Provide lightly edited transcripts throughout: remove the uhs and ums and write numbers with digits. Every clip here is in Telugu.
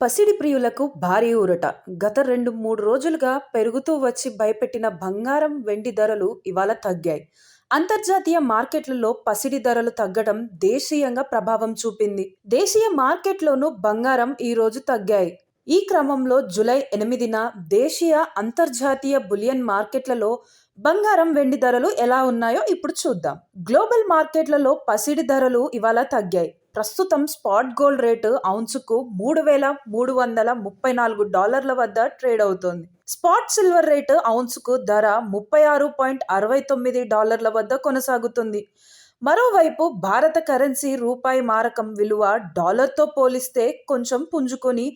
పసిడి ప్రియులకు భారీ ఊరట. గత 2, 3 రోజులుగా పెరుగుతూ వచ్చి భయపెట్టిన బంగారం, వెండి ధరలు ఇవాళ తగ్గాయి. అంతర్జాతీయ మార్కెట్లలో పసిడి ధరలు తగ్గడం దేశీయంగా ప్రభావం చూపింది. దేశీయ మార్కెట్లోనూ బంగారం ఈ రోజు తగ్గాయి. ఈ క్రమంలో జూలై 8న దేశీయ, అంతర్జాతీయ బులియన్ మార్కెట్లలో బంగారం, వెండి ధరలు ఎలా ఉన్నాయో ఇప్పుడు చూద్దాం. గ్లోబల్ మార్కెట్లలో పసిడి ధరలు ఇవాళ తగ్గాయి. ప్రస్తుతం స్పాట్ గోల్డ్ రేటు ఔన్సుకు $3,334 వద్ద ట్రేడ్ అవుతోంది. స్పాట్ సిల్వర్ రేటు ఔన్సుకు ధర $36.69 వద్ద కొనసాగుతుంది. మరోవైపు భారత కరెన్సీ రూపాయి మారకం విలువ డాలర్తో పోలిస్తే కొంచెం పుంజుకొని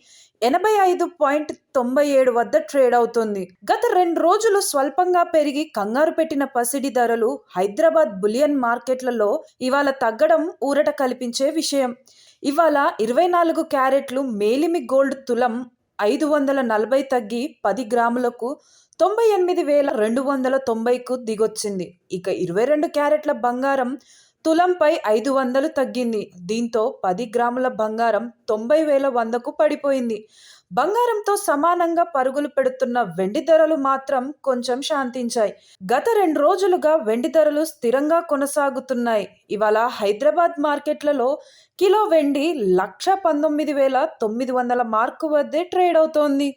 85.97 వద్ద ట్రేడ్ అవుతుంది. గత 2 రోజులు స్వల్పంగా పెరిగి కంగారు పెట్టిన పసిడి ధరలు హైదరాబాద్ బులియన్ మార్కెట్లలో ఇవాళ తగ్గడం ఊరట కల్పించే విషయం. ఇవాళ 24 క్యారెట్లు మేలిమి గోల్డ్ తులం 540 తగ్గి 10 గ్రాములకు 98,290కు దిగొచ్చింది. ఇక 22 క్యారెట్ల బంగారం తులంపై 500 తగ్గింది. దీంతో 10 గ్రాముల బంగారం 90,100కు పడిపోయింది. బంగారంతో సమానంగా పరుగులు పెడుతున్న వెండి ధరలు మాత్రం కొంచెం శాంతించాయి. గత 2 రోజులుగా వెండి ధరలు స్థిరంగా కొనసాగుతున్నాయి. ఇవాళ హైదరాబాద్ మార్కెట్లలో కిలో వెండి 1,19,900 మార్కు వద్దే ట్రేడ్ అవుతోంది.